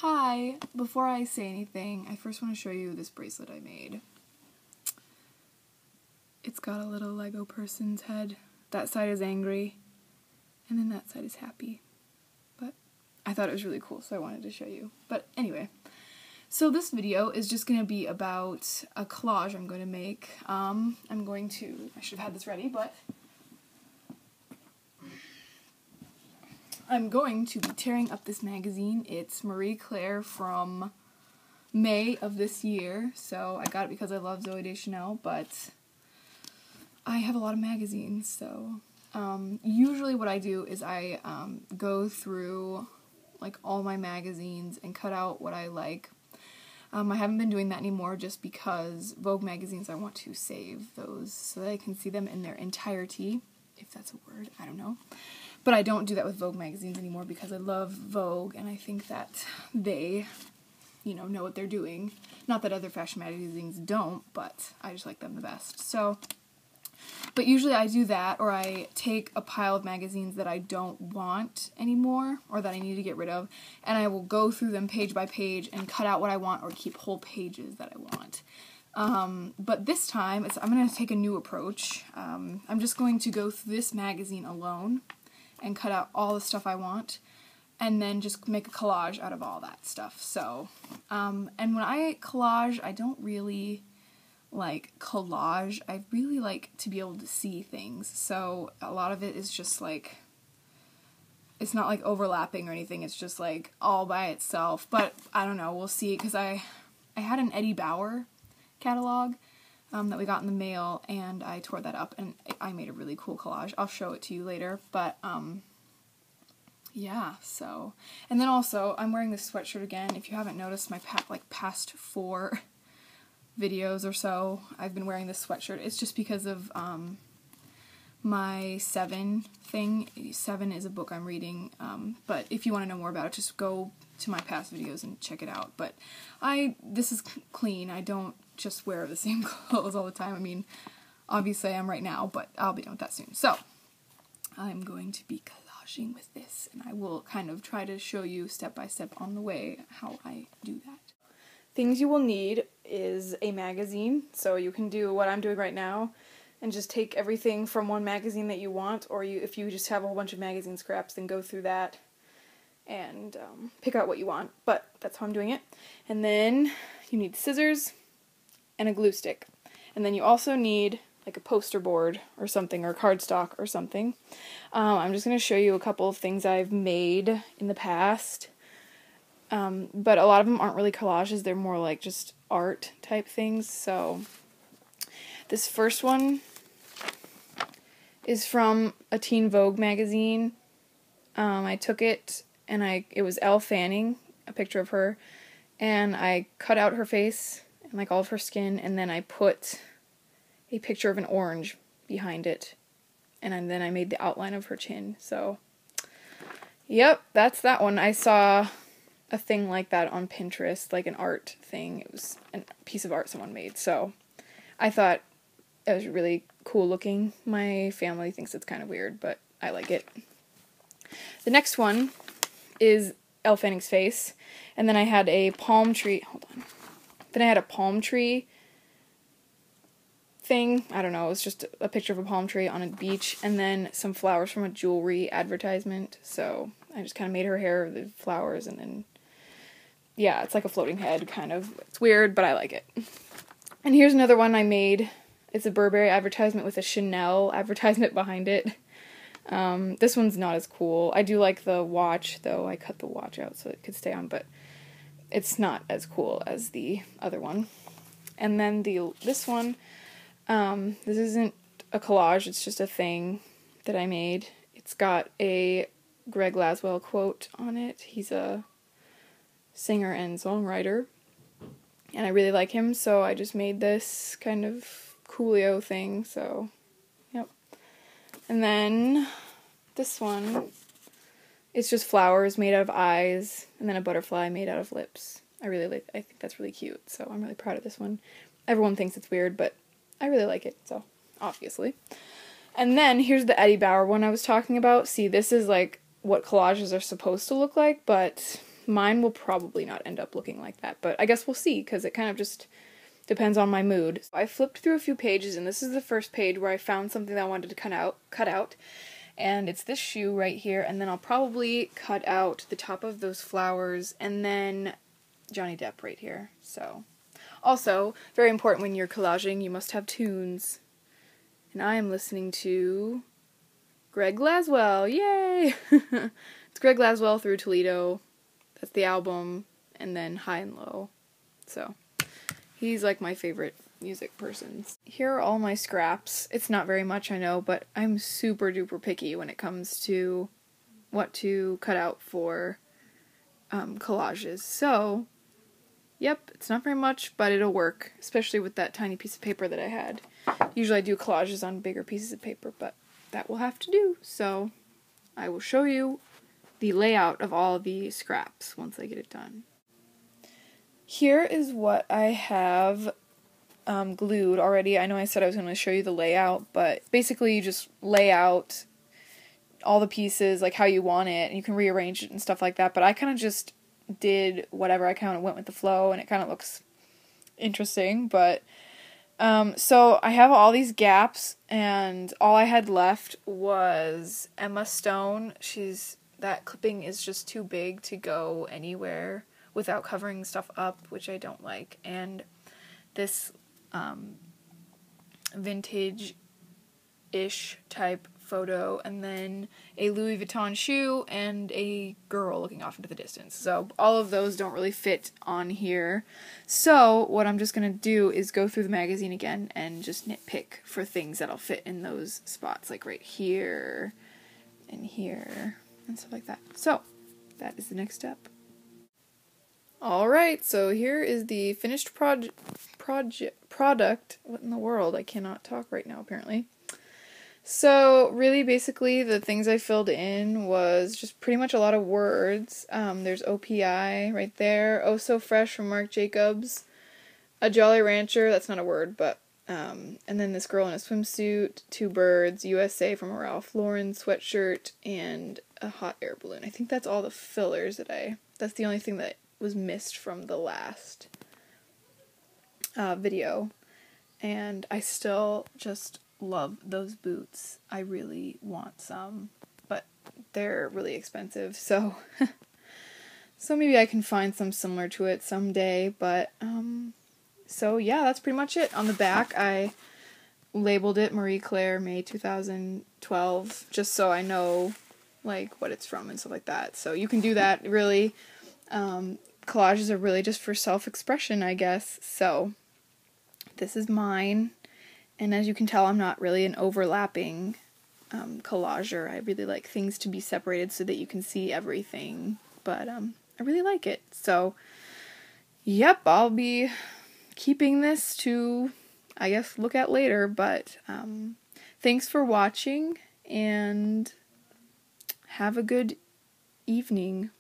Hi! Before I say anything, I first want to show you this bracelet I made. It's got a little Lego person's head. That side is angry, and then that side is happy. But I thought it was really cool, so I wanted to show you. But anyway, so this video is just going to be about a collage I'm going to make. I should have had this ready, but I'm going to be tearing up this magazine. It's Marie Claire from May of this year, so I got it because I love Zooey Deschanel, but I have a lot of magazines, so usually what I do is I go through like all my magazines and cut out what I like. I haven't been doing that anymore just because Vogue magazines, I want to save those so that I can see them in their entirety, if that's a word, I don't know. But I don't do that with Vogue magazines anymore because I love Vogue and I think that they, know what they're doing. Not that other fashion magazines don't, but I just like them the best. So, but usually I do that, or I take a pile of magazines that I don't want anymore, or that I need to get rid of, and I will go through them page by page and cut out what I want or keep whole pages that I want. But this time, I'm going to take a new approach. I'm just going to go through this magazine alone and cut out all the stuff I want, and then just make a collage out of all that stuff. So, and when I collage, I don't really like collage. I really like to be able to see things, so a lot of it is just like, it's not like overlapping or anything, it's just like all by itself, but I don't know, we'll see, because I had an Eddie Bauer catalog that we got in the mail, and I tore that up, and I made a really cool collage. I'll show it to you later, but, yeah, so, and then also, I'm wearing this sweatshirt again. If you haven't noticed, my past 4 videos or so, I've been wearing this sweatshirt. It's just because of, my 7 thing. 7 is a book I'm reading, but if you want to know more about it, just go to my past videos and check it out. But this is clean. I don't just wear the same clothes all the time. I mean, obviously I am right now, but I'll be done with that soon. So, I'm going to be collaging with this, and I will kind of try to show you step by step on the way how I do that. Things you will need is a magazine, so you can do what I'm doing right now, and just take everything from one magazine that you want, or if you just have a whole bunch of magazine scraps, then go through that and pick out what you want, but that's how I'm doing it. And then you need scissors and a glue stick. And then you also need like a poster board or something, or cardstock or something. I'm just going to show you a couple of things I've made in the past, but a lot of them aren't really collages, they're more like just art type things. So this first one is from a Teen Vogue magazine. I took it, and it was Elle Fanning, a picture of her, and I cut out her face and like all of her skin, and then I put a picture of an orange behind it, and then I made the outline of her chin. So, yep, that's that one. I saw a thing like that on Pinterest, like an art thing. It was a piece of art someone made, so I thought it was really cool looking. My family thinks it's kind of weird, but I like it. The next one is Elle Fanning's face, and then I had a palm tree, then I had a palm tree thing, I don't know, it was just a picture of a palm tree on a beach, and then some flowers from a jewelry advertisement, so I just kind of made her hair the flowers, and then, yeah, it's like a floating head, kind of. It's weird, but I like it. And here's another one I made. It's a Burberry advertisement with a Chanel advertisement behind it. This one's not as cool. I do like the watch, though. I cut the watch out so it could stay on, but it's not as cool as the other one. And then this one, this isn't a collage, it's just a thing that I made. It's got a Greg Laswell quote on it. He's a singer and songwriter, and I really like him, so I just made this kind of Coolio thing, so, yep. And then this one, it's just flowers made out of eyes, and then a butterfly made out of lips. I think that's really cute, so I'm really proud of this one. Everyone thinks it's weird, but I really like it, so, obviously. And then, here's the Eddie Bauer one I was talking about. See, this is like what collages are supposed to look like, but mine will probably not end up looking like that, but I guess we'll see, because it kind of just depends on my mood. I flipped through a few pages, and this is the first page where I found something that I wanted to cut out, and it's this shoe right here, and then I'll probably cut out the top of those flowers, and then Johnny Depp right here. So, also, very important when you're collaging, you must have tunes, and I am listening to Greg Laswell, yay! It's Greg Laswell Through Toledo, that's the album, and then High and Low, so he's like my favorite music person. Here are all my scraps. It's not very much, I know, but I'm super duper picky when it comes to what to cut out for collages. So, yep, it's not very much, but it'll work, especially with that tiny piece of paper that I had. Usually I do collages on bigger pieces of paper, but that will have to do. So, I will show you the layout of all the scraps once I get it done. Here is what I have glued already. I know I said I was going to show you the layout, but basically you just lay out all the pieces like how you want it, and you can rearrange it and stuff like that, but I kind of just did whatever. I kind of went with the flow, and it kind of looks interesting, but so I have all these gaps, and all I had left was Emma Stone. That clipping is just too big to go anywhere without covering stuff up, which I don't like, and this vintage-ish type photo, and then a Louis Vuitton shoe, and a girl looking off into the distance. So all of those don't really fit on here. So what I'm just going to do is go through the magazine again and just nitpick for things that'll fit in those spots, like right here, and here, and stuff like that. So that is the next step. Alright, so here is the finished product. What in the world? I cannot talk right now, apparently. So, really, basically, the things I filled in was just pretty much a lot of words. There's OPI right there. Oh So Fresh from Marc Jacobs. A Jolly Rancher, that's not a word, but, and then this girl in a swimsuit, two birds, USA from a Ralph Lauren sweatshirt, and a hot air balloon. I think that's all the fillers that's the only thing that was missed from the last video, and I still just love those boots. I really want some, but they're really expensive, so so maybe I can find some similar to it someday, but so yeah, that's pretty much it. On the back I labeled it Marie Claire May 2012, just so I know like what it's from and stuff like that. So you can do that, really. Collages are really just for self-expression, I guess. So this is mine, and as you can tell, I'm not really an overlapping collager. I really like things to be separated so that you can see everything, but I really like it. So yep, I'll be keeping this to, I guess, look at later, but thanks for watching, and have a good evening.